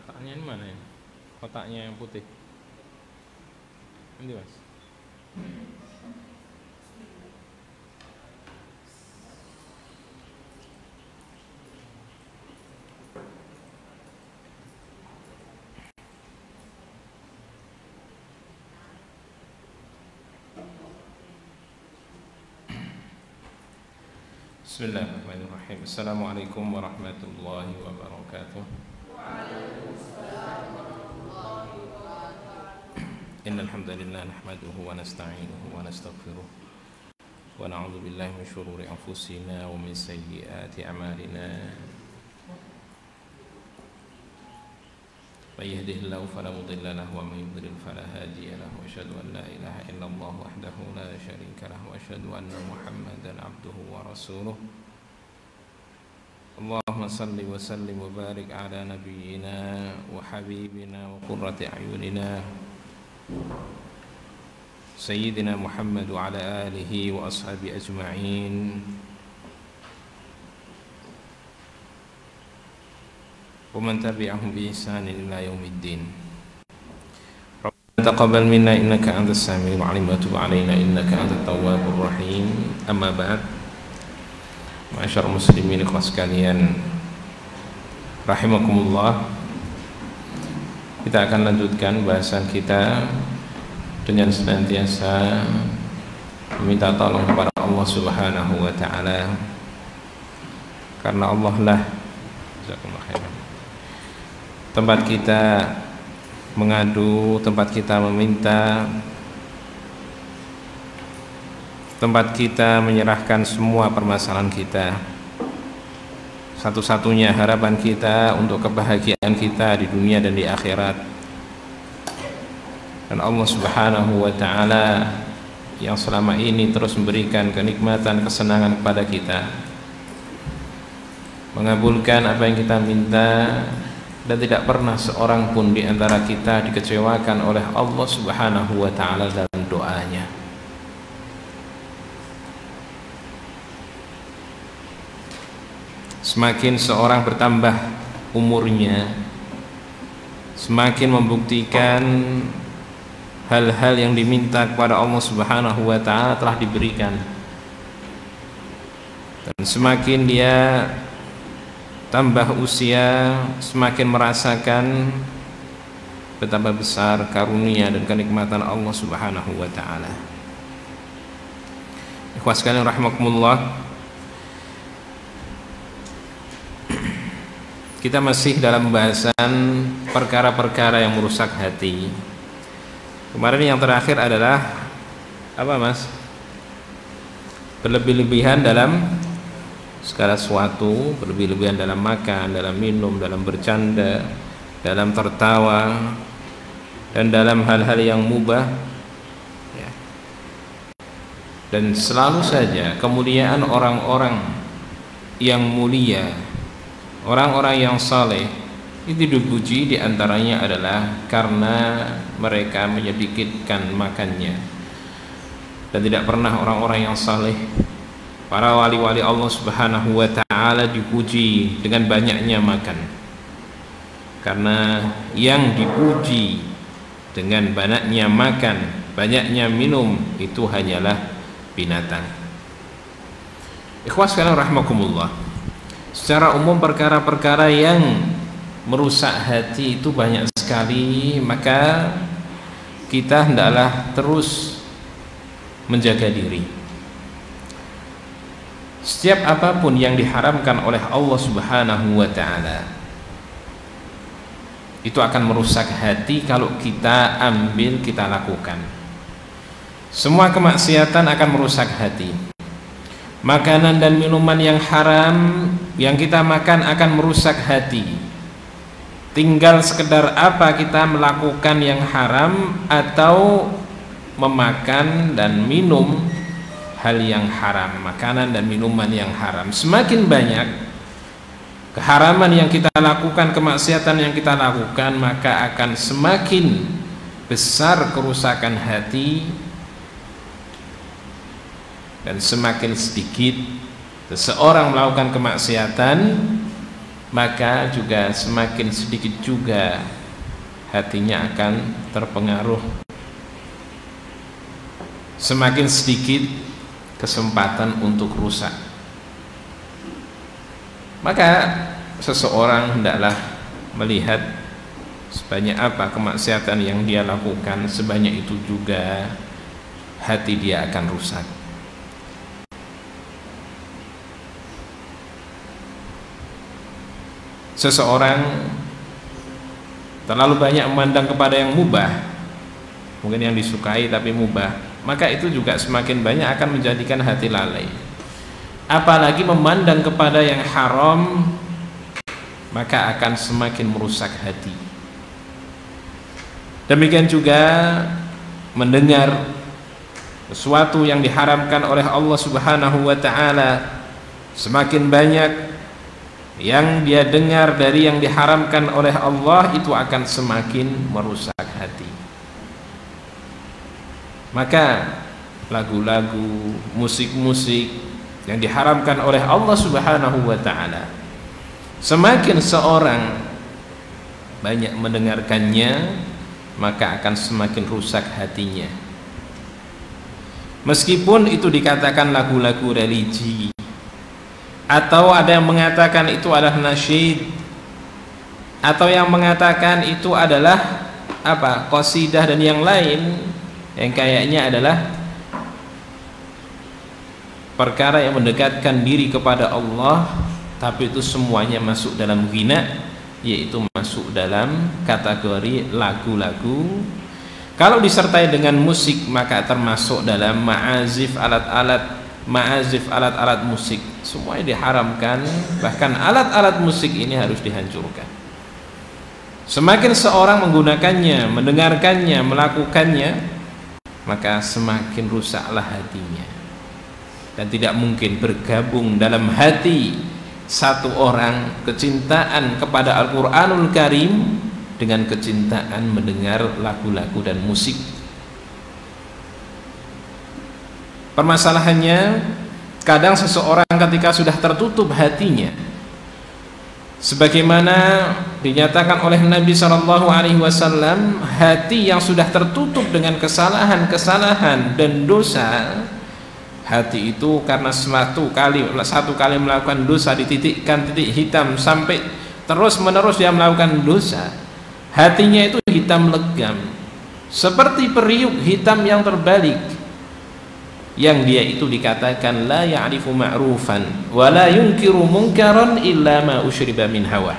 Kotaknya ini mana ya? Kotaknya yang putih. Ini mas. Bismillahirrahmanirrahim. Assalamualaikum warahmatullahi wabarakatuh. Innal hamdalillah nahmaduhu wa nasta'inuhu wa nastaghfiruh wa na'udzu billahi min shururi anfusina wa min sayyiati a'malina. May yahdihillahu fala mudilla lahu wa may yudlil fala hadiya lahu. Asyhadu an la ilaha illallah wahdahu la syarika lahu wa asyhadu anna Muhammadan 'abduhu wa rasuluh. Allahumma salli wa sallim wa barik ala nabiyyina wa habibina wa qurrati a'yunina Sayyidina Muhammad wa ala alihi wa ashabi ajma'in wa man tabi'ahum bi ihsanin ila yaumiddin. Rabbana taqabbal minna innaka antas samiul 'alim wa tub 'alaina innaka antat tawwabur rahim. Amma ba'd. Ma'asyar muslimin ikhwas sekalian rahimakumullah. Kita akan lanjutkan bahasan kita dengan senantiasa meminta tolong kepada Allah Subhanahu wa taala, karena Allah lah tempat kita mengadu, tempat kita meminta, tempat kita menyerahkan semua permasalahan kita. Satu-satunya harapan kita untuk kebahagiaan kita di dunia dan di akhirat. Dan Allah Subhanahu wa taala yang selama ini terus memberikan kenikmatan, kesenangan kepada kita, mengabulkan apa yang kita minta, dan tidak pernah seorang pun di antara kita dikecewakan oleh Allah Subhanahu wa taala dalam doanya. Semakin seorang bertambah umurnya, semakin membuktikan hal-hal yang diminta kepada Allah Subhanahu wa taala telah diberikan. Dan semakin dia tambah usia, semakin merasakan betapa besar karunia dan kenikmatan Allah Subhanahu wa taala. Ikhwas sekalian rahimakumullah. Kita masih dalam pembahasan perkara-perkara yang merusak hati. Kemarin yang terakhir adalah apa mas? Berlebih-lebihan dalam segala sesuatu, berlebih-lebihan dalam makan, dalam minum, dalam bercanda, dalam tertawa, dan dalam hal-hal yang mubah ya. Dan selalu saja kemuliaan orang-orang yang mulia, orang-orang yang saleh itu dipuji, diantaranya adalah karena mereka menyedikitkan makannya. Dan tidak pernah orang-orang yang saleh, para wali-wali Allah Subhanahu wa ta'ala dipuji dengan banyaknya makan. Karena yang dipuji dengan banyaknya makan, banyaknya minum, itu hanyalah binatang. Ikhwas sekalian rahimakumullah. Secara umum perkara-perkara yang merusak hati itu banyak sekali, maka kita hendaklah terus menjaga diri. Setiap apapun yang diharamkan oleh Allah Subhanahu wa ta'ala itu akan merusak hati kalau kita ambil, kita lakukan. Semua kemaksiatan akan merusak hati. Makanan dan minuman yang haram yang kita makan akan merusak hati. Tinggal sekedar apa kita melakukan yang haram atau memakan dan minum hal yang haram, makanan dan minuman yang haram. Semakin banyak keharaman yang kita lakukan, kemaksiatan yang kita lakukan, maka akan semakin besar kerusakan hati. Dan semakin sedikit seseorang melakukan kemaksiatan, maka juga semakin sedikit juga hatinya akan terpengaruh, semakin sedikit kesempatan untuk rusak. Maka seseorang hendaklah melihat sebanyak apa kemaksiatan yang dia lakukan, sebanyak itu juga hati dia akan rusak. Seseorang terlalu banyak memandang kepada yang mubah, mungkin yang disukai tapi mubah, maka itu juga semakin banyak akan menjadikan hati lalai. Apalagi memandang kepada yang haram, maka akan semakin merusak hati. Demikian juga mendengar sesuatu yang diharamkan oleh Allah Subhanahu wa ta'ala, semakin banyak yang dia dengar dari yang diharamkan oleh Allah, itu akan semakin merusak hati. Maka lagu-lagu, musik-musik yang diharamkan oleh Allah Subhanahu wa ta'ala, semakin seorang banyak mendengarkannya, maka akan semakin rusak hatinya. Meskipun itu dikatakan lagu-lagu religi, atau ada yang mengatakan itu adalah nasyid, atau yang mengatakan itu adalah apa, qasidah dan yang lain, yang kayaknya adalah perkara yang mendekatkan diri kepada Allah, tapi itu semuanya masuk dalam ghina, yaitu masuk dalam kategori lagu-lagu. Kalau disertai dengan musik, maka termasuk dalam ma'azif, alat-alat musik, semuanya diharamkan. Bahkan alat-alat musik ini harus dihancurkan. Semakin seorang menggunakannya, mendengarkannya, melakukannya, maka semakin rusaklah hatinya. Dan tidak mungkin bergabung dalam hati satu orang kecintaan kepada Al-Quranul Karim dengan kecintaan mendengar lagu-lagu dan musik. Permasalahannya, kadang seseorang ketika sudah tertutup hatinya, sebagaimana dinyatakan oleh Nabi SAW, hati yang sudah tertutup dengan kesalahan-kesalahan dan dosa, hati itu karena satu kali melakukan dosa dititikkan titik hitam sampai terus menerus dia melakukan dosa, hatinya itu hitam legam seperti periuk hitam yang terbalik, yang dia itu dikatakan la ya'rifu ma'rufan wa la yunkiru munkaran illa ma usyriba min hawa.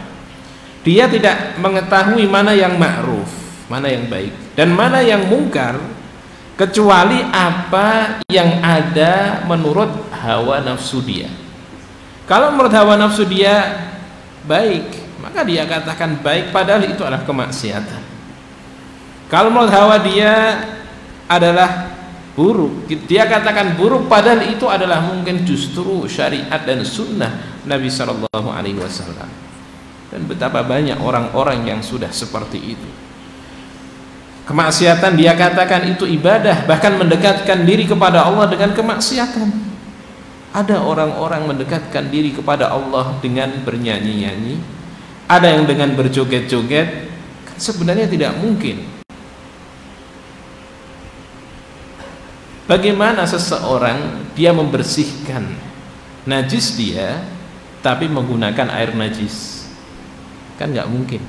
Dia tidak mengetahui mana yang ma'ruf, mana yang baik, dan mana yang mungkar, kecuali apa yang ada menurut hawa nafsu dia. Kalau menurut hawa nafsu dia baik, maka dia katakan baik, padahal itu adalah kemaksiatan. Kalau menurut hawa dia adalah buruk, dia katakan buruk, padahal itu adalah mungkin justru syariat dan sunnah Nabi SAW. Dan betapa banyak orang-orang yang sudah seperti itu. Kemaksiatan dia katakan itu ibadah, bahkan mendekatkan diri kepada Allah dengan kemaksiatan. Ada orang-orang mendekatkan diri kepada Allah dengan bernyanyi-nyanyi, ada yang dengan berjoget-joget, kan sebenarnya tidak mungkin. Bagaimana seseorang dia membersihkan najis dia tapi menggunakan air najis? Kan nggak mungkin.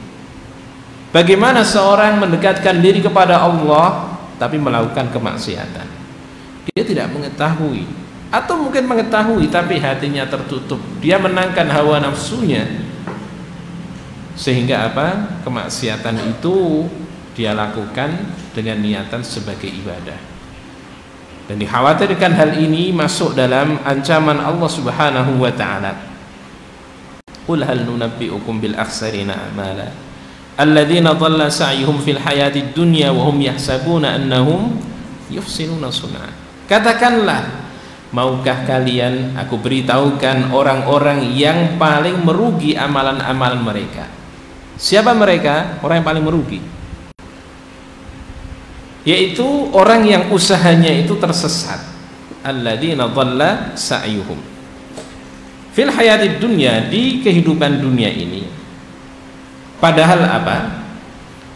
Bagaimana seorang mendekatkan diri kepada Allah tapi melakukan kemaksiatan? Dia tidak mengetahui, atau mungkin mengetahui tapi hatinya tertutup. Dia menangkan hawa nafsunya, sehingga apa? Kemaksiatan itu dia lakukan dengan niatan sebagai ibadah. Dan dikhawatirkan hal ini masuk dalam ancaman Allah Subhanahu wa ta'ala. Qul hal nunabbi'ukum bil akhsarina a'mala alladzina dhalla sa'yuhum fil hayatid dunya wa hum yahsabuna annahum yuhsinuna sun'a. Katakanlah, maukah kalian aku beritahukan orang-orang yang paling merugi amalan-amalan mereka? Siapa mereka? Orang yang paling merugi, yaitu orang yang usahanya itu tersesat. Alladzina dhalla sa'yuhum, fil hayatid dunya, di kehidupan dunia ini. Padahal apa?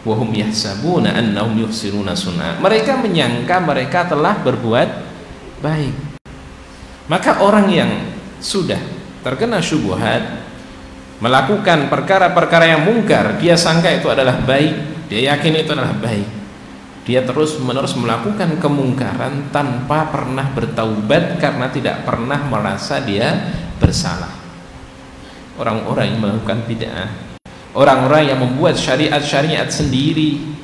Wahum yahsabuna annahum yuhsinuna sun'a. Mereka menyangka mereka telah berbuat baik. Maka orang yang sudah terkena syubhat, melakukan perkara-perkara yang mungkar, dia sangka itu adalah baik, dia yakin itu adalah baik, dia terus menerus melakukan kemungkaran tanpa pernah bertaubat karena tidak pernah merasa dia bersalah. Orang-orang yang melakukan bid'ah, orang-orang yang membuat syariat-syariat sendiri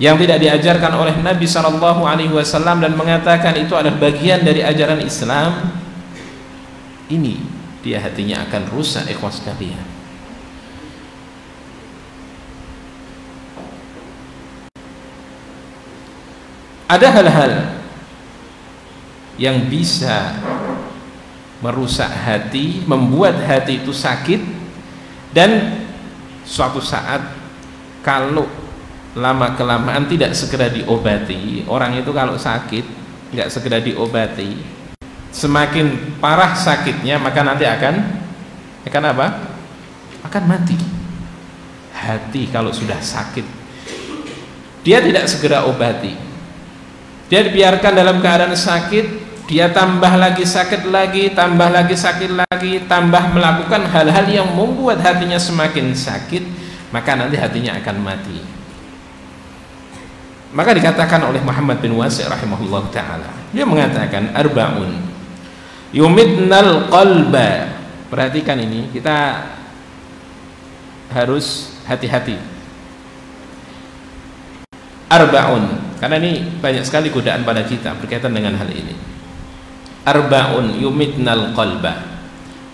yang tidak diajarkan oleh Nabi SAW dan mengatakan itu adalah bagian dari ajaran Islam, ini dia hatinya akan rusak, ikhwas sekalian. Ada hal-hal yang bisa merusak hati, membuat hati itu sakit, dan suatu saat kalau lama kelamaan tidak segera diobati, orang itu kalau sakit nggak segera diobati, semakin parah sakitnya, maka nanti akan apa? Akan mati. Hati kalau sudah sakit, dia tidak segera obati, dia dibiarkan dalam keadaan sakit, dia tambah lagi sakit lagi, tambah lagi sakit lagi, tambah melakukan hal-hal yang membuat hatinya semakin sakit, maka nanti hatinya akan mati. Maka dikatakan oleh Muhammad bin Wasi' rahimahullah ta'ala, dia mengatakan arba'un yumitnal qalba. Perhatikan ini, kita harus hati-hati. Arba'un, karena ini banyak sekali godaan pada kita berkaitan dengan hal ini. Arba'un yumitnal qalba.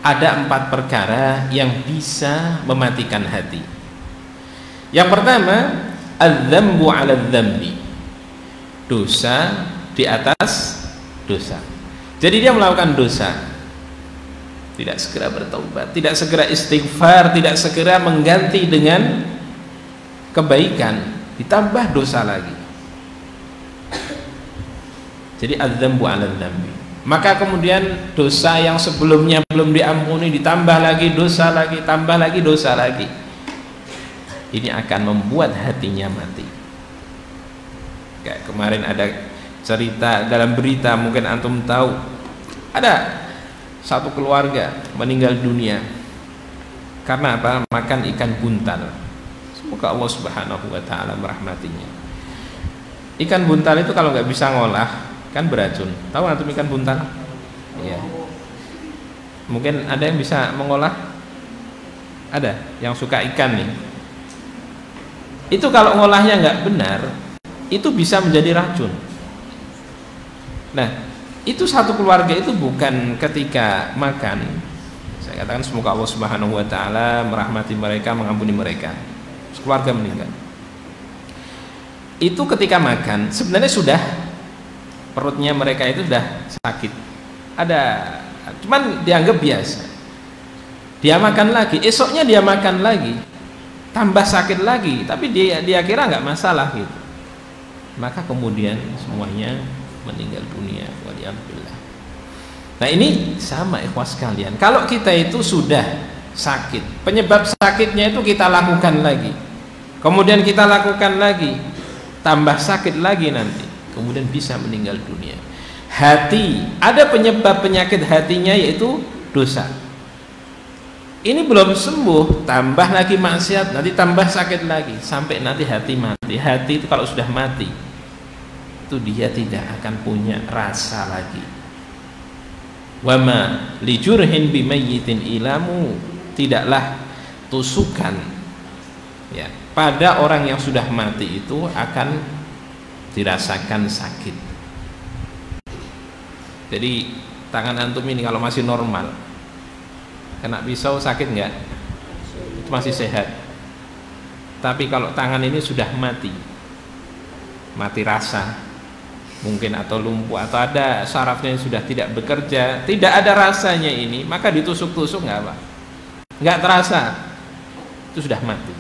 Ada 4 perkara yang bisa mematikan hati. Yang pertama, adzambu 'ala dzambi. Dosa di atas dosa. Jadi dia melakukan dosa, tidak segera bertaubat, tidak segera istighfar, tidak segera mengganti dengan kebaikan, ditambah dosa lagi. Jadi adzambu 'ala dzambi. Maka kemudian dosa yang sebelumnya belum diampuni ditambah lagi dosa lagi, tambah lagi dosa lagi. Ini akan membuat hatinya mati. Kayak kemarin ada cerita dalam berita, mungkin antum tahu, ada satu keluarga meninggal dunia karena apa? Makan ikan buntal. Semoga Allah Subhanahu wa ta'ala merahmatinya. Ikan buntal itu kalau nggak bisa ngolah kan beracun. Tahu antum ikan buntal? Iya. Mungkin ada yang bisa mengolah? Ada yang suka ikan nih. Itu kalau ngolahnya nggak benar, itu bisa menjadi racun. Nah, itu satu keluarga itu bukan ketika makan, saya katakan semoga Allah Subhanahu wa ta'ala merahmati mereka, mengampuni mereka, keluarga meninggal. Itu ketika makan sebenarnya sudah, perutnya mereka itu sudah sakit, ada, cuman dianggap biasa. Dia makan lagi, esoknya dia makan lagi, tambah sakit lagi, tapi dia kira nggak masalah gitu. Maka kemudian semuanya meninggal dunia, waliyadzubillah. Nah ini sama ikhwas sekalian, kalau kita itu sudah sakit, penyebab sakitnya itu kita lakukan lagi, kemudian kita lakukan lagi, tambah sakit lagi, nanti kemudian bisa meninggal dunia. Hati, ada penyebab penyakit hatinya yaitu dosa. Ini belum sembuh, tambah lagi maksiat, nanti tambah sakit lagi, sampai nanti hati mati. Hati itu kalau sudah mati, itu dia tidak akan punya rasa lagi. Wama lijurhin bimayyitin ilamu, tidaklah tusukan ya pada orang yang sudah mati itu akan dirasakan sakit. Jadi tangan antum ini kalau masih normal, kena pisau sakit enggak? Itu masih sehat. Tapi kalau tangan ini sudah mati, mati rasa mungkin, atau lumpuh, atau ada sarafnya yang sudah tidak bekerja, tidak ada rasanya ini, maka ditusuk-tusuk nggak apa, nggak terasa, itu sudah mati.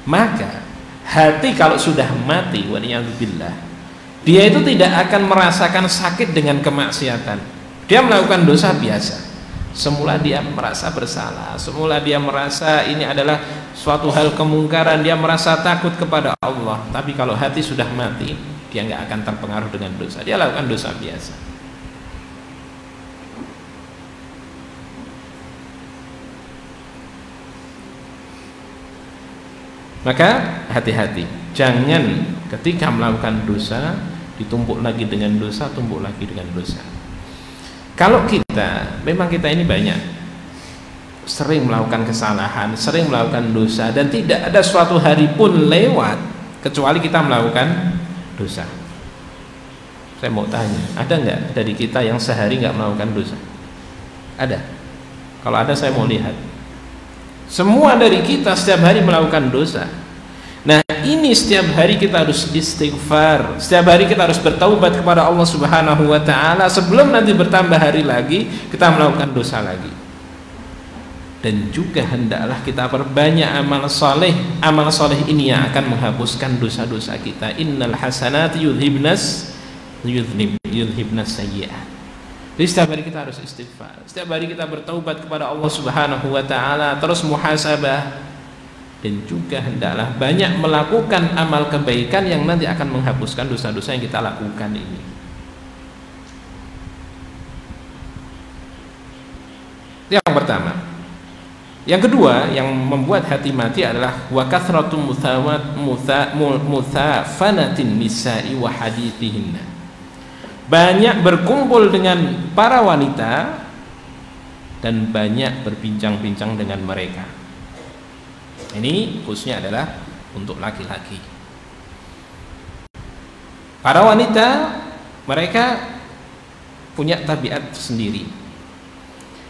Maka hati kalau sudah mati, waliyadzubillah, dia itu tidak akan merasakan sakit dengan kemaksiatan. Dia melakukan dosa biasa, Semula dia merasa bersalah, semula dia merasa ini adalah suatu hal kemungkaran, dia merasa takut kepada Allah. Tapi kalau hati sudah mati, dia nggak akan terpengaruh dengan dosa, dia lakukan dosa biasa. Maka hati-hati, jangan ketika melakukan dosa ditumpuk lagi dengan dosa, tumpuk lagi dengan dosa. Kalau memang kita ini banyak sering melakukan kesalahan, sering melakukan dosa, dan tidak ada suatu hari pun lewat kecuali kita melakukan dosa. Saya mau tanya, ada nggak dari kita yang sehari nggak melakukan dosa? Ada? Kalau ada saya mau lihat. Semua dari kita setiap hari melakukan dosa. Nah, ini setiap hari kita harus istighfar, setiap hari kita harus bertaubat kepada Allah Subhanahu wa ta'ala, sebelum nanti bertambah hari lagi kita melakukan dosa lagi. Dan juga hendaklah kita perbanyak amal soleh. Amal soleh ini yang akan menghapuskan dosa-dosa kita. Innal hasanati yudhibnas sayyi'at. Jadi setiap hari kita harus istighfar, setiap hari kita bertaubat kepada Allah Subhanahu wa ta'ala, terus muhasabah. Dan juga hendaklah banyak melakukan amal kebaikan yang nanti akan menghapuskan dosa-dosa yang kita lakukan ini. Yang pertama. Yang kedua yang membuat hati mati adalah wa kathratu muthafanatin nisa'i wa hadithihinna. Banyak berkumpul dengan para wanita dan banyak berbincang-bincang dengan mereka. Ini khususnya adalah untuk laki-laki. Para wanita mereka punya tabiat sendiri.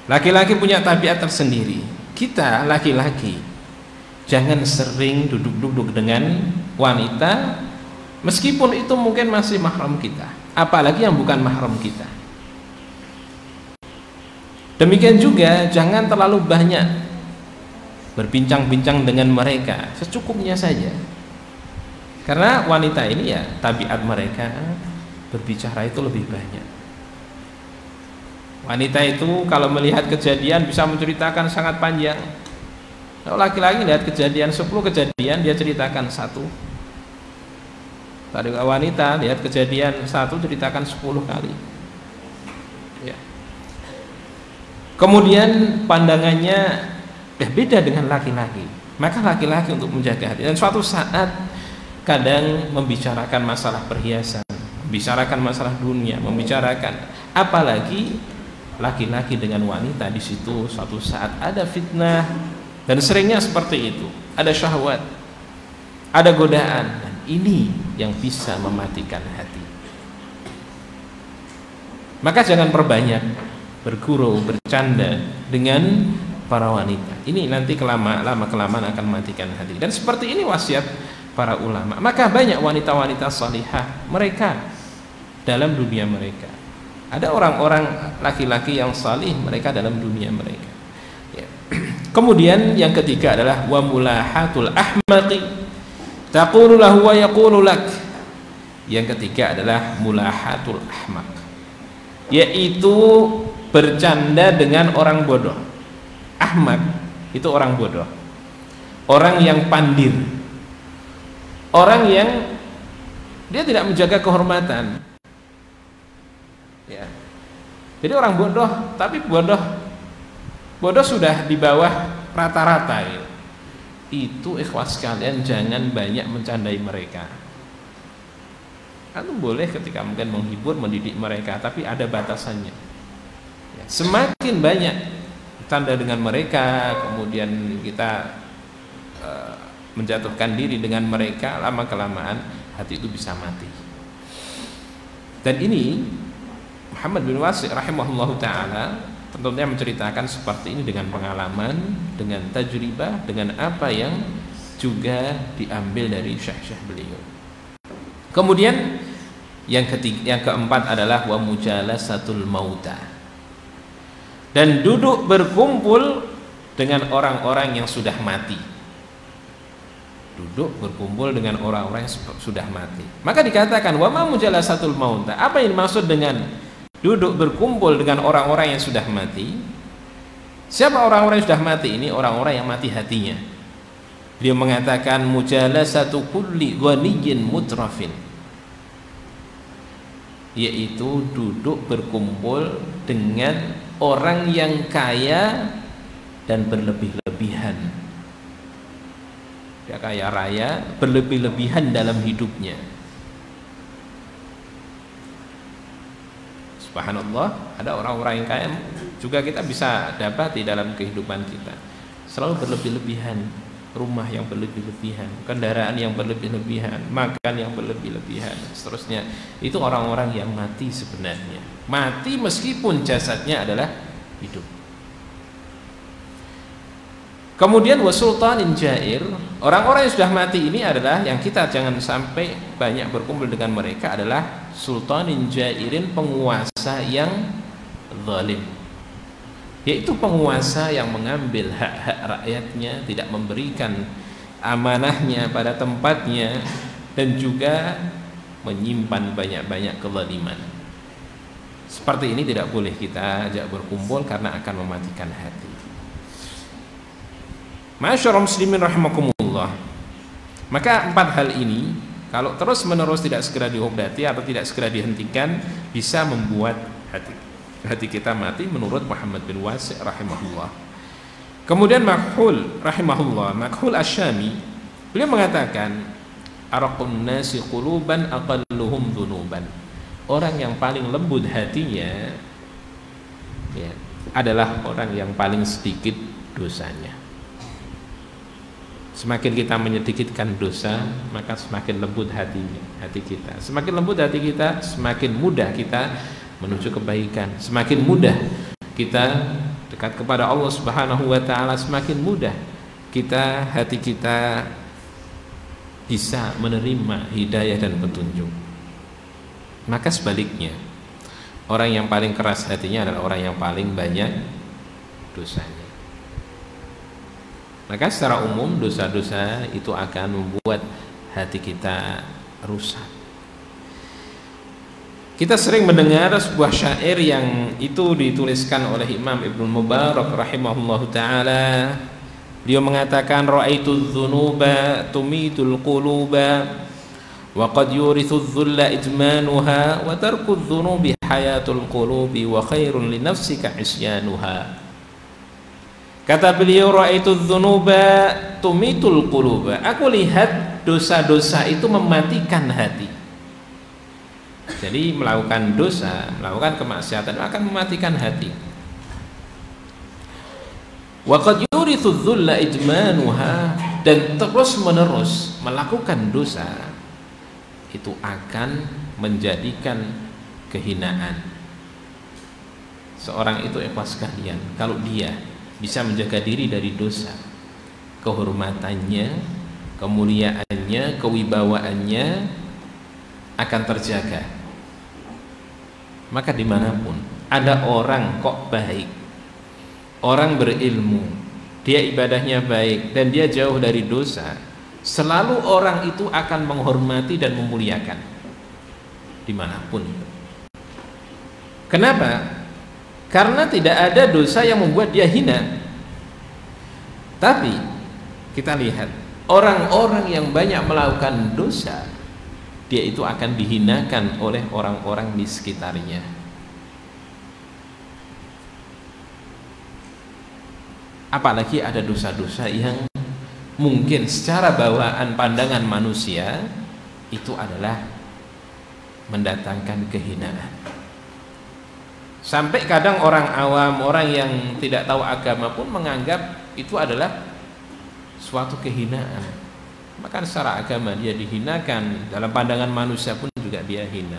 Laki-laki punya tabiat tersendiri. Kita laki-laki jangan sering duduk-duduk dengan wanita meskipun itu mungkin masih mahram kita, apalagi yang bukan mahram kita. Demikian juga jangan terlalu banyak berbincang-bincang dengan mereka, secukupnya saja. Karena wanita ini ya tabiat mereka berbicara itu lebih banyak. Wanita itu kalau melihat kejadian bisa menceritakan sangat panjang. Kalau laki-laki lihat kejadian 10 kejadian dia ceritakan satu. Tadi wanita lihat kejadian satu ceritakan 10 kali. Ya. Kemudian pandangannya beda dengan laki-laki. Maka laki-laki untuk menjaga hati, dan suatu saat kadang membicarakan masalah perhiasan, membicarakan masalah dunia, membicarakan, apalagi laki-laki dengan wanita, di situ suatu saat ada fitnah, dan seringnya seperti itu, ada syahwat, ada godaan, dan ini yang bisa mematikan hati. Maka jangan perbanyak bergurau, bercanda dengan para wanita. Ini nanti lama-kelamaan akan mematikan hati. Dan seperti ini wasiat para ulama. Maka banyak wanita-wanita salihah mereka dalam dunia mereka. Ada orang-orang laki-laki yang salih mereka dalam dunia mereka. Ya. Kemudian yang ketiga adalah wa mulahatul ahmaqi taqulu lahu wa yaqulu lak. Yang ketiga adalah mulahatul ahmaq, yaitu bercanda dengan orang bodoh. Ahmak itu orang bodoh, orang yang pandir, orang yang dia tidak menjaga kehormatan. Ya. Jadi orang bodoh, tapi bodoh sudah di bawah rata-rata. Ya. Itu ikhwas sekalian, jangan banyak mencandai mereka. Antum boleh ketika mungkin menghibur, mendidik mereka, tapi ada batasannya. Ya. Semakin banyak tanda dengan mereka, kemudian kita menjatuhkan diri dengan mereka, lama-kelamaan hati itu bisa mati. Dan ini Muhammad bin Wasi' rahimahullahu ta'ala tentunya menceritakan seperti ini dengan pengalaman, dengan tajribah, dengan apa yang juga diambil dari syekh-syekh beliau. Kemudian yang keempat adalah wa mujalasatul mauta, dan duduk berkumpul dengan orang-orang yang sudah mati. Duduk berkumpul dengan orang-orang yang sudah mati. Maka dikatakan wa ma mujalasatul mauta. Apa yang dimaksud dengan duduk berkumpul dengan orang-orang yang sudah mati? Siapa orang-orang yang sudah mati? Ini orang-orang yang mati hatinya. Dia mengatakan mujalasatu kulli ghaniyyin mutrafin, yaitu duduk berkumpul dengan orang yang kaya dan berlebih-lebihan. Dia kaya raya, berlebih-lebihan dalam hidupnya. Subhanallah, ada orang-orang yang kaya juga kita bisa dapati dalam kehidupan kita. Selalu berlebih-lebihan, rumah yang berlebih-lebihan, kendaraan yang berlebih-lebihan, makan yang berlebih-lebihan, seterusnya. Itu orang-orang yang mati sebenarnya. Mati meskipun jasadnya adalah hidup. Kemudian wasultanin jair, orang-orang yang sudah mati ini adalah yang kita jangan sampai banyak berkumpul dengan mereka, adalah sultanin jairin, penguasa yang zalim, yaitu penguasa yang mengambil hak-hak rakyatnya, tidak memberikan amanahnya pada tempatnya, dan juga menyimpan banyak-banyak kezaliman. Seperti ini tidak boleh kita ajak berkumpul karena akan mematikan hati. Ma'asyiral muslimin rahimakumullah. Maka 4 hal ini kalau terus menerus tidak segera diobati atau tidak segera dihentikan, bisa membuat hati kita mati menurut Muhammad bin Wasi' rahimahullah. Kemudian Makhul rahimahullah, Makhul Asyami, beliau mengatakan araqun nasi quluban aqalluhum dhunuban. Orang yang paling lembut hatinya ya, adalah orang yang paling sedikit dosanya. Semakin kita menyedikitkan dosa, maka semakin lembut hati kita. Semakin lembut hati kita, semakin mudah kita menuju kebaikan. Semakin mudah kita dekat kepada Allah Subhanahu wa taala, semakin mudah hati kita bisa menerima hidayah dan petunjuk. Maka sebaliknya, orang yang paling keras hatinya adalah orang yang paling banyak dosanya. Maka secara umum dosa-dosa itu akan membuat hati kita rusak. Kita sering mendengar sebuah syair yang itu dituliskan oleh Imam Ibnu Mubarak rahimahullahu taala. Dia mengatakan ra'aitu dzunuba tumitul quluba wa qad yurithu dzulla ijmanuha wa tarku dzunubi hayatul qulubi wa khairun li nafsika isyanuha. Kata beliau, ra'aitu dzunuba tumitul quluba. Aku lihat dosa-dosa itu mematikan hati. Jadi melakukan dosa, melakukan kemaksiatan akan mematikan hati. Wa qad yurithu dzulla ijmanuha, dan terus-menerus melakukan dosa itu akan menjadikan kehinaan. Seorang itu ikhlas sekalian, kalau dia bisa menjaga diri dari dosa, kehormatannya, kemuliaannya, kewibawaannya akan terjaga. Maka dimanapun ada orang kok baik, orang berilmu, dia ibadahnya baik dan dia jauh dari dosa, selalu orang itu akan menghormati dan memuliakan dimanapun. Kenapa? Karena tidak ada dosa yang membuat dia hina. Tapi kita lihat orang-orang yang banyak melakukan dosa, dia itu akan dihinakan oleh orang-orang di sekitarnya. Apalagi ada dosa-dosa yang mungkin secara bawaan pandangan manusia itu adalah mendatangkan kehinaan. Sampai kadang orang awam, orang yang tidak tahu agama pun menganggap itu adalah suatu kehinaan. Maka secara agama dia dihinakan, dalam pandangan manusia pun juga dia hina.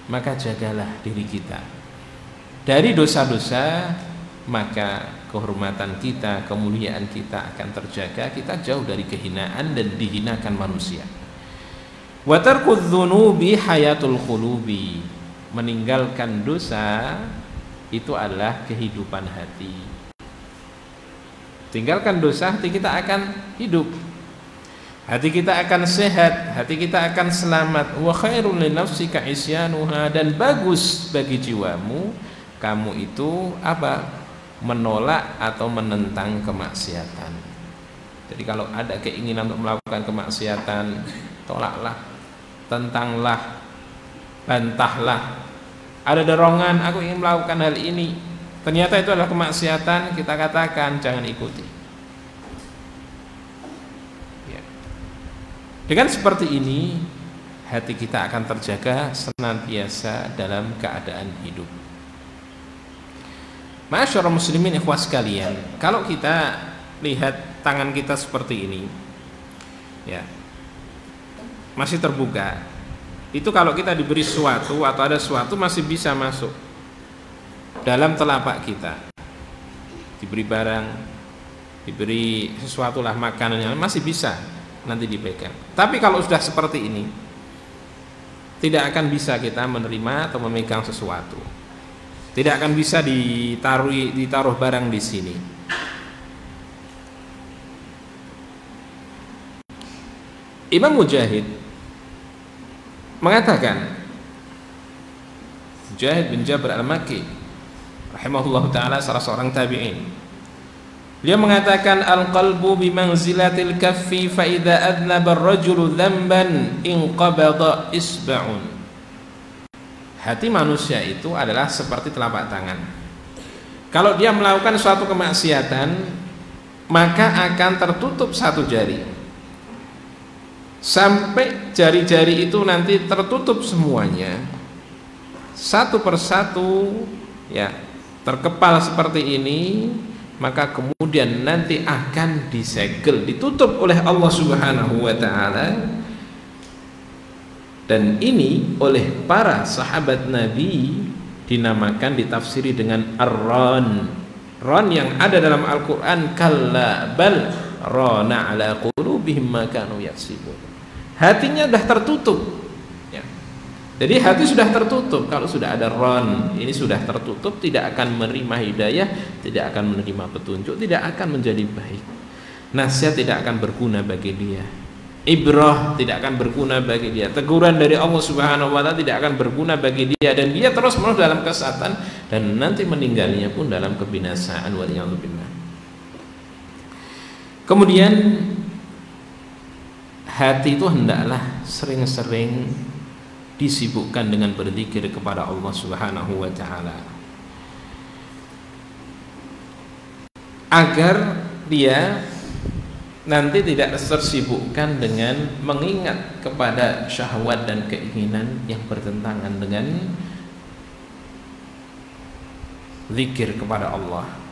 Maka jagalah diri kita dari dosa-dosa, maka kehormatan kita, kemuliaan kita akan terjaga. Kita jauh dari kehinaan dan dihinakan manusia. Wa tarkudz dzunubi hayatul qulubi, meninggalkan dosa itu adalah kehidupan hati. Tinggalkan dosa, hati kita akan hidup, hati kita akan sehat, hati kita akan selamat. Wa khairun li nafsika isyanuha, dan bagus bagi jiwamu kamu itu apa? menolak atau menentang kemaksiatan. Jadi kalau ada keinginan untuk melakukan kemaksiatan, tolaklah, tentanglah, bantahlah. Ada dorongan, aku ingin melakukan hal ini, ternyata itu adalah kemaksiatan, kita katakan jangan ikuti. Ya. Dengan seperti ini, hati kita akan terjaga senantiasa dalam keadaan hidup. Ma'asyiral muslimin ikhwah sekalian, kalau kita lihat tangan kita seperti ini, ya, masih terbuka. Itu kalau kita diberi sesuatu atau ada sesuatu masih bisa masuk dalam telapak kita. Diberi barang, diberi sesuatu lah, makanan yang masih bisa nanti dipegang. Tapi kalau sudah seperti ini, tidak akan bisa kita menerima atau memegang sesuatu. Tidak akan bisa ditaruh barang di sini. Imam Mujahid mengatakan, Mujahid bin Jabr al-Makki rahimahullah ta'ala, salah seorang tabi'in, dia mengatakan, al-qalbu bimanzilatil kaffi fa idza adnaba ar-rajulu dhanban inqabada isba'un. Hati manusia itu adalah seperti telapak tangan. Kalau dia melakukan suatu kemaksiatan, maka akan tertutup satu jari, sampai jari-jari itu nanti tertutup semuanya, satu persatu, ya, terkepal seperti ini. Maka kemudian nanti akan disegel, ditutup oleh Allah Subhanahu wa ta'ala. Dan ini oleh para sahabat Nabi dinamakan, ditafsiri dengan ar-ran. Ran yang ada dalam Al-Quran, kalla bal rana ala qulubihim ma kanu yaksibun. Hatinya sudah tertutup, ya. Jadi hati sudah tertutup. Kalau sudah ada ron, ini sudah tertutup, tidak akan menerima hidayah, tidak akan menerima petunjuk, tidak akan menjadi baik. Nasihat tidak akan berguna bagi dia, ibrah tidak akan berguna bagi dia, teguran dari Allah Subhanahu wa ta'ala tidak akan berguna bagi dia, dan dia terus menerus dalam kesesatan, dan nanti meninggalnya pun dalam kebinasaan. Waliyadzubillah. Kemudian hati itu hendaklah sering-sering disibukkan dengan berzikir kepada Allah Subhanahu wa ta'ala, agar dia nanti tidak tersibukkan dengan mengingat kepada syahwat dan keinginan yang bertentangan dengan zikir kepada Allah.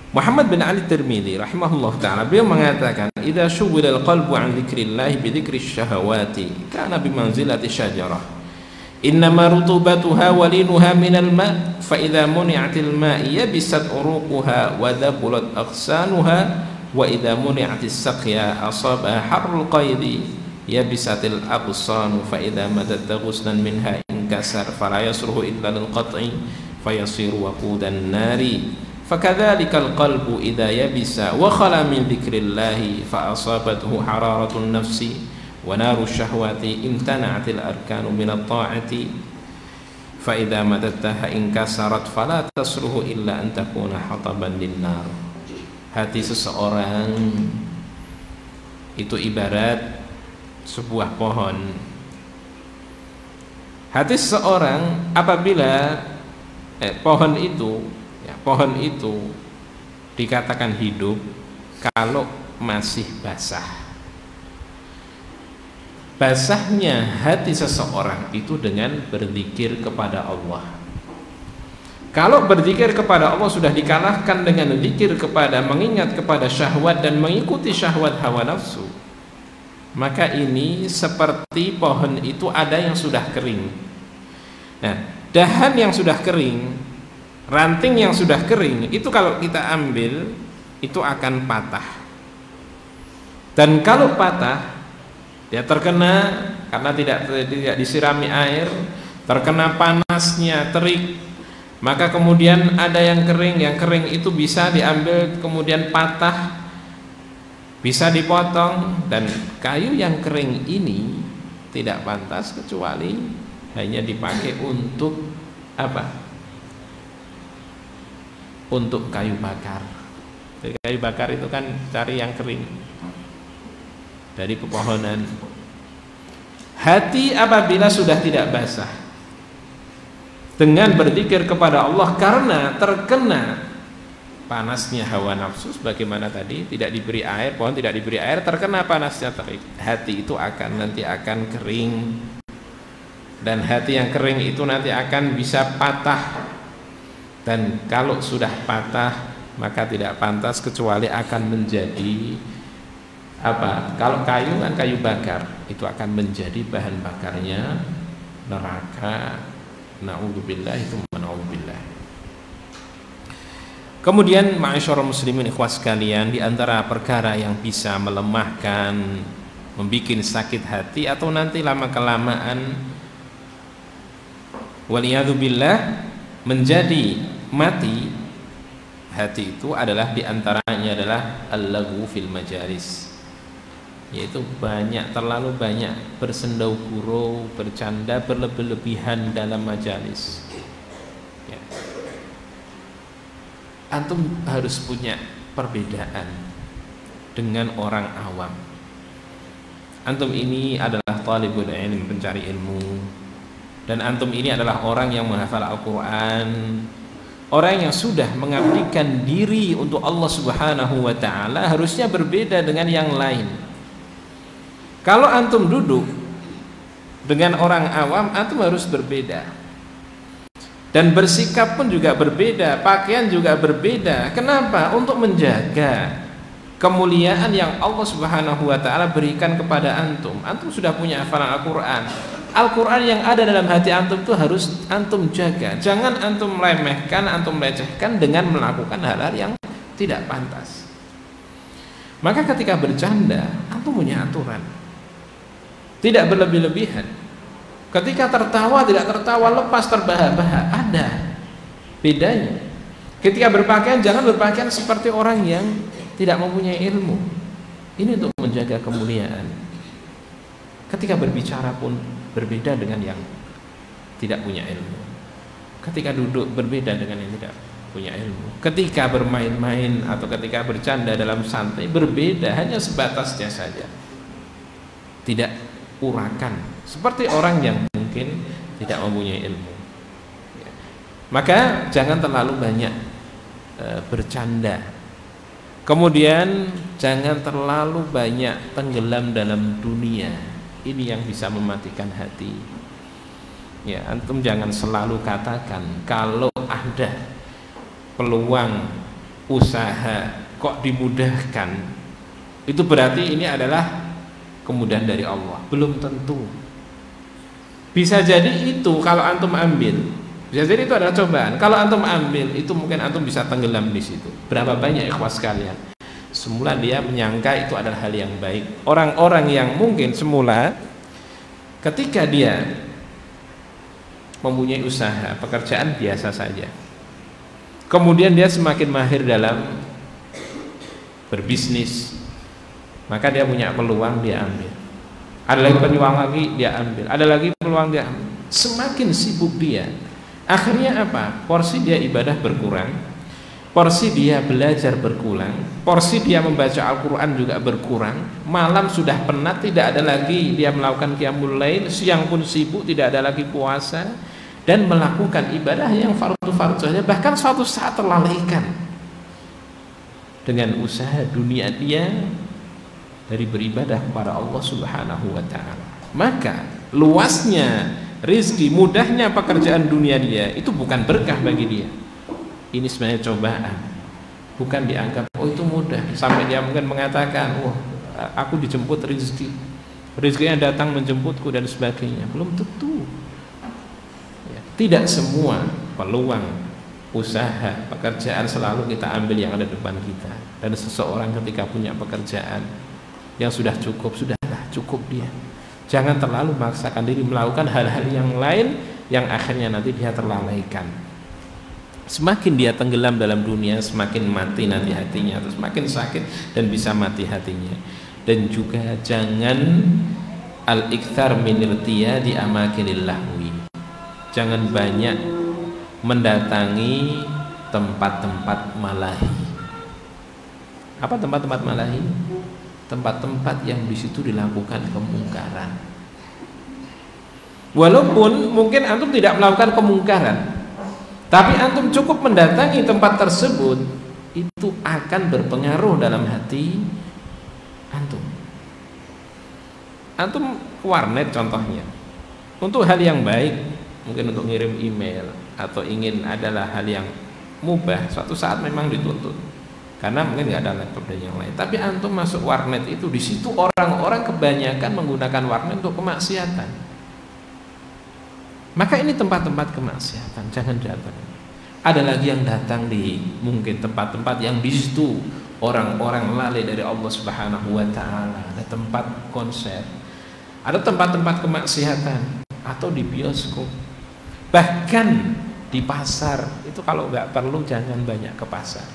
Muhammad bin Ali Tirmidzi rahimahullah ta'ala, beliau mengatakan, idza syughila al-qalbu an dzikrillah bi dzikri syahawati kana bi manzilati syajarah innama rutubatuha wa linuha minal ma' fa idza muni'atil ma'i yabisat uruquha wa dabulat aghsanuha wa idza muni'atis saqya asaba harrul qaidi yabisatil absanu fa idza madat ghusnan minha inkasar fala yasruhu illa lil qat'i fayasiru waqudan nari. Fakadzalikal qalbu idza yabisa wa khala min dzikrillah fa asabathu hararatun nafsi wa naru syahwati imtana'atil arkanu min at-ta'ati fa idza madattaha inkasarat fala tasruhu illa an takuna hataban linnar. Hati seseorang itu ibarat sebuah pohon. Hati seseorang apabila pohon itu dikatakan hidup kalau masih basah. Basahnya hati seseorang itu dengan berzikir kepada Allah. Kalau berzikir kepada Allah sudah dikalahkan dengan zikir kepada, mengingat kepada syahwat dan mengikuti syahwat hawa nafsu, maka ini seperti pohon itu ada yang sudah kering. Nah, dahan yang sudah kering, ranting yang sudah kering, itu kalau kita ambil itu akan patah. Dan kalau patah, dia terkena karena tidak disirami air, terkena panasnya, terik, maka kemudian ada yang kering itu bisa diambil kemudian patah, bisa dipotong. Dan kayu yang kering ini tidak pantas kecuali hanya dipakai untuk apa? untuk kayu bakar. Jadi kayu bakar itu kan cari yang kering dari pepohonan. Hati apabila sudah tidak basah dengan berzikir kepada Allah karena terkena panasnya hawa nafsu, sebagaimana tadi tidak diberi air, pohon tidak diberi air, terkena panasnya terik, hati itu nanti akan kering, dan hati yang kering itu nanti akan bisa patah, dan kalau sudah patah maka tidak pantas kecuali akan menjadi apa? Kalau kayu kan kayu bakar, itu akan menjadi bahan bakarnya neraka. Na'udzubillah, itu na'udzubillah. Kemudian ma'asyarul muslimin ikhwas sekalian, di antara perkara yang bisa melemahkan, membikin sakit hati atau nanti lama-kelamaan waliyadzubillah menjadi mati hati itu adalah, di antaranya adalah al-laghu fil majalis, yaitu terlalu banyak bersendau gurau, bercanda berlebih-lebihan dalam majalis. Ya. Antum harus punya perbedaan dengan orang awam. Antum ini adalah talibul ilm, pencari ilmu, dan antum ini adalah orang yang menghafal Al-Quran, orang yang sudah mengabdikan diri untuk Allah Subhanahu wa ta'ala, harusnya berbeda dengan yang lain. Kalau antum duduk dengan orang awam, antum harus berbeda, dan bersikap pun juga berbeda, pakaian juga berbeda. Kenapa? Untuk menjaga kemuliaan yang Allah Subhanahu wa ta'ala berikan kepada antum. Antum sudah punya hafalan Al-Quran. Al-Quran yang ada dalam hati antum itu harus antum jaga. Jangan antum meremehkan, antum melecehkan dengan melakukan hal-hal yang tidak pantas. Maka ketika bercanda, antum punya aturan, tidak berlebih-lebihan. Ketika tertawa, tidak tertawa lepas, terbahak-bahak, ada bedanya. Ketika berpakaian, jangan berpakaian seperti orang yang tidak mempunyai ilmu. Ini untuk menjaga kemuliaan. Ketika berbicara pun berbeda dengan yang tidak punya ilmu. Ketika duduk berbeda dengan yang tidak punya ilmu. Ketika bermain-main atau ketika bercanda dalam santai berbeda, hanya sebatasnya saja, tidak urakan seperti orang yang mungkin tidak mempunyai ilmu. Maka jangan terlalu banyak bercanda. Kemudian jangan terlalu banyak tenggelam dalam dunia. Ini yang bisa mematikan hati. Ya, antum jangan selalu katakan kalau ada peluang usaha kok dimudahkan, itu berarti ini adalah kemudahan dari Allah. Belum tentu. Bisa jadi itu kalau antum ambil, bisa jadi itu adalah cobaan. Kalau antum ambil, itu mungkin antum bisa tenggelam di situ. Berapa banyak ikhwas sekalian, semula dia menyangka itu adalah hal yang baik. Orang-orang yang mungkin semula ketika dia mempunyai usaha, pekerjaan biasa saja, kemudian dia semakin mahir dalam berbisnis, maka dia punya peluang, dia ambil. Ada lagi peluang lagi, dia ambil. Ada lagi peluang, dia ambil. Semakin sibuk dia, akhirnya apa? Porsi dia ibadah berkurang, porsi dia belajar berkurang, porsi dia membaca Al-Quran juga berkurang. Malam sudah penat, tidak ada lagi dia melakukan qiyamul lail. Siang pun sibuk, tidak ada lagi puasa dan melakukan ibadah yang fardu-fardu saja. Bahkan suatu saat terlalaikan dengan usaha dunia dia dari beribadah kepada Allah Subhanahu wa ta'ala. Maka luasnya rizki, mudahnya pekerjaan dunia dia itu bukan berkah bagi dia. Ini sebenarnya cobaan. Bukan dianggap oh itu mudah, sampai dia mungkin mengatakan wah aku dijemput rizki, rizkinya datang menjemputku dan sebagainya. Belum tentu ya, tidak semua peluang usaha pekerjaan selalu kita ambil yang ada depan kita. Dan seseorang ketika punya pekerjaan yang sudah sudahlah cukup dia. Jangan terlalu memaksakan diri melakukan hal-hal yang lain yang akhirnya nanti dia terlalaikan. Semakin dia tenggelam dalam dunia, semakin mati nanti hatinya, atau semakin sakit dan bisa mati hatinya. Dan juga jangan al-ikthar min irtiyadi amakinil lahwi. Jangan banyak mendatangi tempat-tempat malahi. Apa tempat-tempat malahi? Tempat-tempat yang di situ dilakukan kemungkaran. Walaupun mungkin antum tidak melakukan kemungkaran, tapi antum cukup mendatangi tempat tersebut, itu akan berpengaruh dalam hati antum. Antum warnet contohnya, untuk hal yang baik, mungkin untuk ngirim email atau ingin adalah hal yang mubah, suatu saat memang dituntut karena mungkin nggak ada laptop dan yang lain. Tapi antum masuk warnet itu, di situ orang-orang kebanyakan menggunakan warnet untuk kemaksiatan. Maka ini tempat-tempat kemaksiatan, jangan datang. Ada lagi yang datang di mungkin tempat-tempat yang di situ orang-orang lalai dari Allah Subhanahu wa taala. Ada tempat konser, ada tempat-tempat kemaksiatan, atau di bioskop, bahkan di pasar. Itu kalau nggak perlu jangan banyak ke pasar.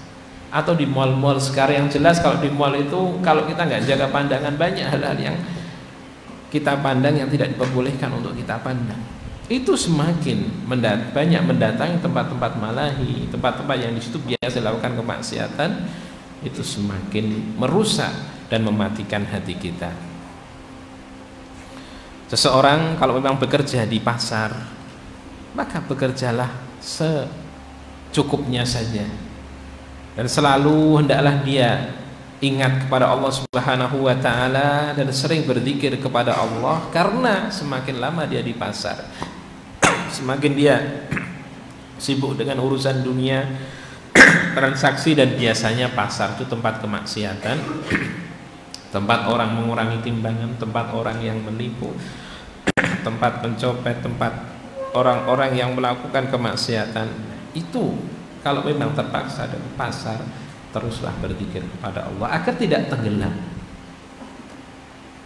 Atau di mal-mal sekarang. Yang jelas kalau di mal itu, kalau kita nggak jaga pandangan, banyak hal-hal yang kita pandang yang tidak diperbolehkan untuk kita pandang. Itu semakin banyak mendatangi tempat-tempat malahi, tempat-tempat yang di situ biasa dilakukan kemaksiatan, itu semakin merusak dan mematikan hati kita. Seseorang kalau memang bekerja di pasar, maka bekerjalah secukupnya saja, dan selalu hendaklah dia ingat kepada Allah Subhanahu wa taala dan sering berzikir kepada Allah, karena semakin lama dia di pasar, semakin dia sibuk dengan urusan dunia, transaksi, dan biasanya pasar itu tempat kemaksiatan, tempat orang mengurangi timbangan, tempat orang yang menipu, tempat pencopet, tempat orang-orang yang melakukan kemaksiatan. Itu kalau memang terpaksa dari pasar, teruslah berzikir kepada Allah agar tidak tenggelam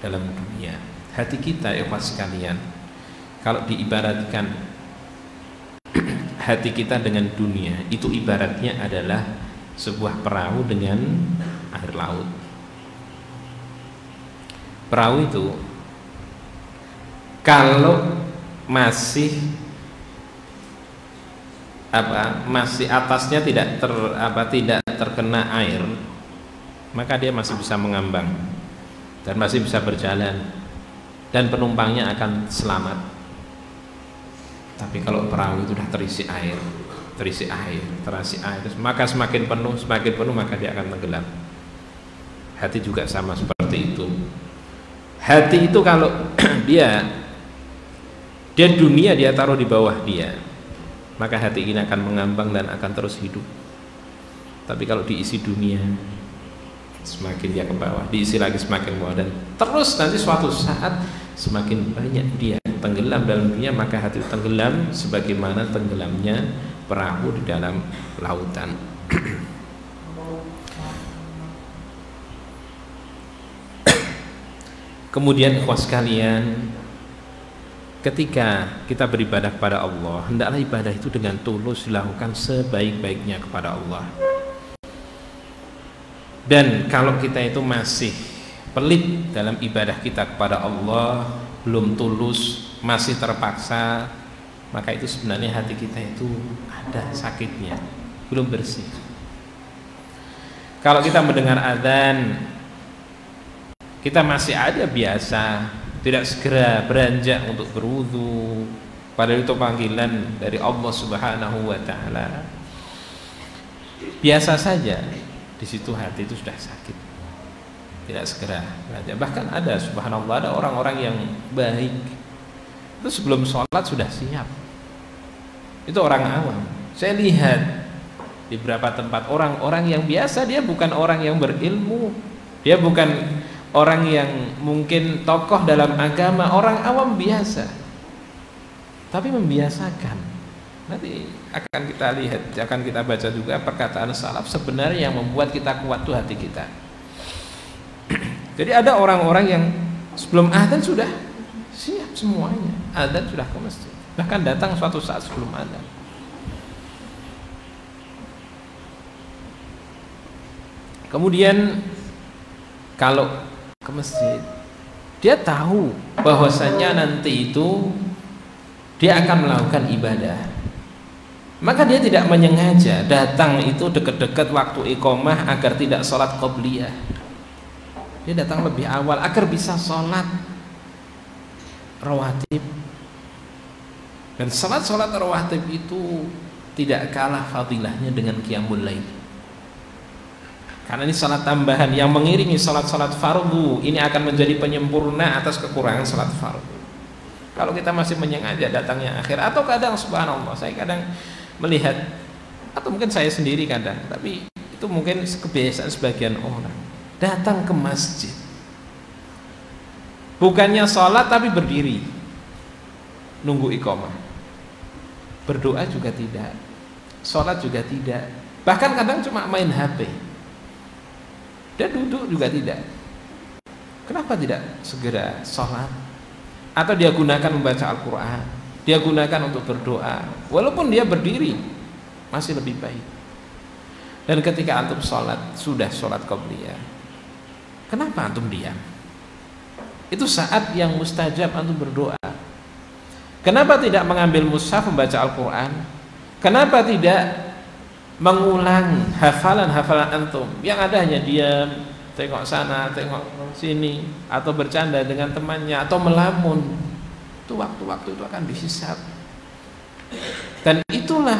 dalam dunia. Hati kita, ikhwah sekalian, kalau diibaratkan hati kita dengan dunia, itu ibaratnya adalah sebuah perahu dengan air laut. Perahu itu kalau masih atasnya tidak terkena air, maka dia masih bisa mengambang dan masih bisa berjalan, dan penumpangnya akan selamat. Tapi kalau perahu itu sudah terisi air, maka semakin penuh maka dia akan tenggelam. Hati juga sama seperti itu. Hati itu kalau dia dunia dia taruh di bawah dia, maka hati ini akan mengambang dan akan terus hidup. Tapi kalau diisi dunia, semakin dia ke bawah, diisi lagi semakin bawah, dan terus nanti suatu saat semakin banyak dia tenggelam dalam dunia, maka hati tenggelam sebagaimana tenggelamnya perahu di dalam lautan. Kemudian ikhwah sekalian, ketika kita beribadah kepada Allah, hendaklah ibadah itu dengan tulus dilakukan sebaik-baiknya kepada Allah. Dan kalau kita itu masih pelit dalam ibadah kita kepada Allah, belum tulus, masih terpaksa, maka itu sebenarnya hati kita itu ada sakitnya, belum bersih. Kalau kita mendengar adzan, kita masih ada biasa, tidak segera beranjak untuk berwudu, padahal itu panggilan dari Allah Subhanahu wa taala. Biasa saja, di situ hati itu sudah sakit, tidak segera beranjak. Bahkan ada, subhanallah, ada orang-orang yang baik itu sebelum sholat sudah siap. Itu orang awam. Saya lihat di beberapa tempat orang-orang yang biasa, dia bukan orang yang berilmu, dia bukan orang yang mungkin tokoh dalam agama, orang awam biasa, tapi membiasakan. Nanti akan kita lihat, akan kita baca juga perkataan salaf, sebenarnya yang membuat kita kuat itu hati kita. Jadi ada orang-orang yang sebelum adzan sudah siap semuanya, adzan sudah ke masjid, bahkan datang suatu saat sebelum adzan. Kemudian kalau ke masjid, dia tahu bahwasanya nanti itu dia akan melakukan ibadah, maka dia tidak menyengaja datang itu dekat-dekat waktu iqamah agar tidak sholat qobliyah. Dia datang lebih awal agar bisa sholat rawatib. Dan sholat rawatib itu tidak kalah fadilahnya dengan qiyamul lail. Karena ini salat tambahan yang mengiringi salat-salat fardu, ini akan menjadi penyempurna atas kekurangan salat fardu. Kalau kita masih menyengaja datangnya akhir, atau kadang subhanallah, saya kadang melihat, atau mungkin saya sendiri kadang, tapi itu mungkin kebiasaan sebagian orang, datang ke masjid bukannya salat tapi berdiri nunggu iqamah, berdoa juga tidak, salat juga tidak, bahkan kadang cuma main HP. Dia duduk juga tidak. Kenapa tidak segera sholat? Atau dia gunakan membaca Al-Quran, dia gunakan untuk berdoa, walaupun dia berdiri masih lebih baik. Dan ketika antum sholat, sudah sholat qobliyah, kenapa antum diam? Itu saat yang mustajab antum berdoa. Kenapa tidak mengambil mushaf membaca Al-Quran? Kenapa tidak mengulang hafalan-hafalan antum? Yang ada hanya diam, tengok sana, tengok sini, atau bercanda dengan temannya, atau melamun. Itu waktu-waktu itu akan dihisab. Dan itulah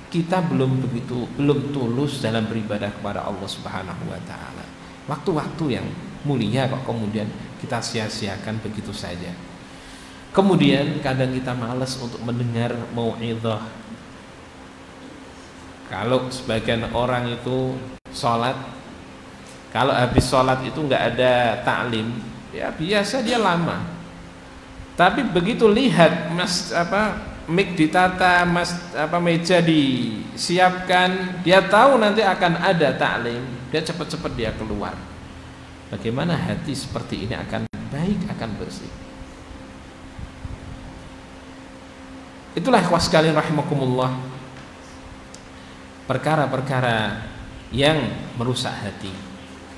kita belum tulus dalam beribadah kepada Allah Subhanahu wa taala. Waktu-waktu yang mulia kok kemudian kita sia-siakan begitu saja. Kemudian kadang kita malas untuk mendengar mau'izah. Kalau sebagian orang itu sholat, kalau habis sholat itu nggak ada taklim, ya biasa dia lama. Tapi begitu lihat mic ditata, meja disiapkan, dia tahu nanti akan ada taklim, dia cepat-cepat dia keluar. Bagaimana hati seperti ini akan baik, akan bersih. Itulah ikhwas sekalian rahimakumullah, perkara-perkara yang merusak hati,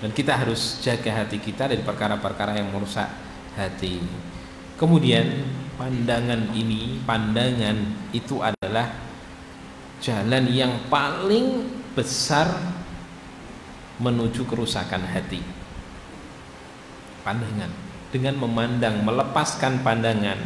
dan kita harus jaga hati kita dari perkara-perkara yang merusak hati. Kemudian pandangan itu adalah jalan yang paling besar menuju kerusakan hati. Pandangan, dengan memandang, melepaskan pandangan,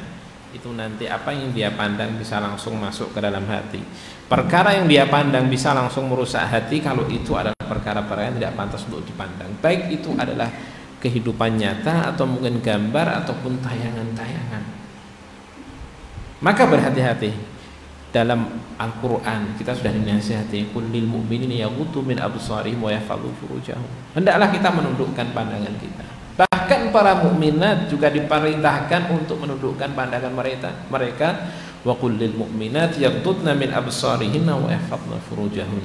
itu nanti apa yang dia pandang bisa langsung masuk ke dalam hati. Perkara yang dia pandang bisa langsung merusak hati kalau itu adalah perkara-perkara yang tidak pantas untuk dipandang, baik itu adalah kehidupan nyata atau mungkin gambar ataupun tayangan-tayangan. Maka berhati-hati. Dalam Al-Quran kita sudah dinasihati, kullil mu'minina yaghuddu min absarihim wa yahfadzu furujahum. Hendaklah kita menundukkan pandangan kita. Bahkan para mukminat juga diperintahkan untuk menundukkan pandangan mereka. Wa kullil mu'minat yaghuddna min absarihinna wa yahfadzu furujahum.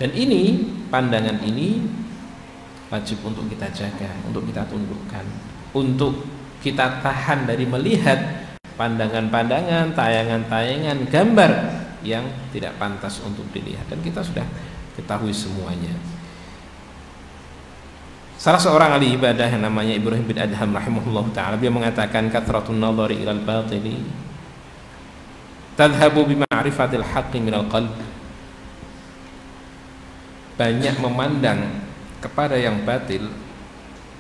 Dan ini, pandangan ini wajib untuk kita jaga, untuk kita tundukkan, untuk kita tahan dari melihat pandangan-pandangan, tayangan-tayangan, gambar yang tidak pantas untuk dilihat, dan kita sudah ketahui semuanya. Salah seorang ahli ibadah yang namanya Ibrahim bin Adham rahimahullah ta'ala, dia mengatakan kathratun nadhari ilal batili tadhhabu bima'rifatil haqqi minal qalb. Banyak memandang kepada yang batil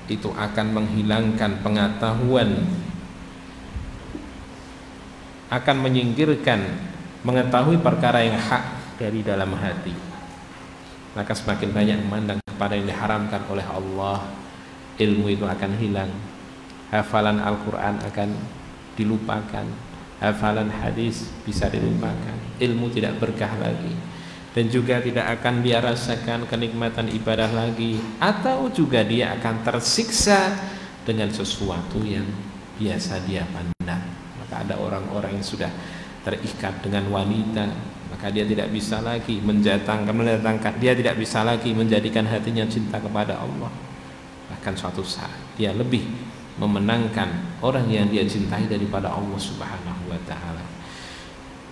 itu akan menghilangkan pengetahuan, akan menyingkirkan mengetahui perkara yang hak dari dalam hati. Maka semakin banyak memandang kepada yang diharamkan oleh Allah, ilmu itu akan hilang, hafalan Al-Quran akan dilupakan, hafalan hadis bisa dilupakan, ilmu tidak berkah lagi, dan juga tidak akan dia rasakan kenikmatan ibadah lagi, atau juga dia akan tersiksa dengan sesuatu yang biasa dia pandang. Maka ada orang-orang yang sudah terikat dengan wanita, maka dia tidak bisa lagi mendatangkan, dia tidak bisa lagi menjadikan hatinya cinta kepada Allah. Bahkan suatu saat dia lebih memenangkan orang yang dia cintai daripada Allah Subhanahu wa ta'ala.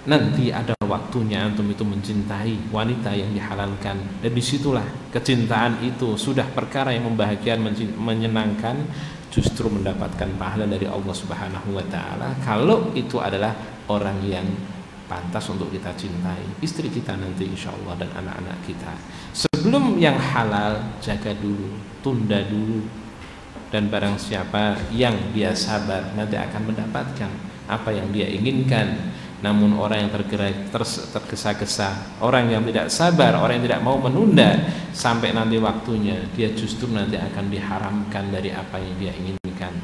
Nanti ada waktunya antum itu mencintai wanita yang dihalalkan, dan disitulah kecintaan itu sudah perkara yang membahagiakan, menyenangkan, justru mendapatkan pahala dari Allah Subhanahu wa ta'ala kalau itu adalah orang yang pantas untuk kita cintai, istri kita nanti insya Allah dan anak-anak kita. Sebelum yang halal, jaga dulu, tunda dulu. Dan barang siapa yang dia sabar, nanti akan mendapatkan apa yang dia inginkan. Namun orang yang tergesa-gesa, orang yang tidak sabar, orang yang tidak mau menunda sampai nanti waktunya, dia justru nanti akan diharamkan dari apa yang dia inginkan.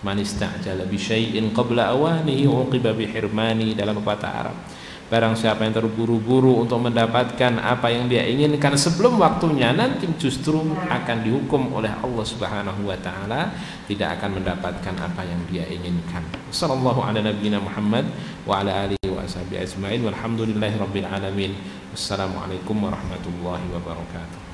Man ista'jala bi syai'in qabla awanihi uqiba bi hirmani, dalam pepatah Arab. Barang siapa yang terburu-buru untuk mendapatkan apa yang dia inginkan sebelum waktunya, nanti justru akan dihukum oleh Allah Subhanahu wa taala, tidak akan mendapatkan apa yang dia inginkan. Sallallahu ala nabiyyina Muhammad wa ala alihi wa ashabihi ajmain walhamdulillahirabbil alamin. Wassalamualaikum warahmatullahi wabarakatuh.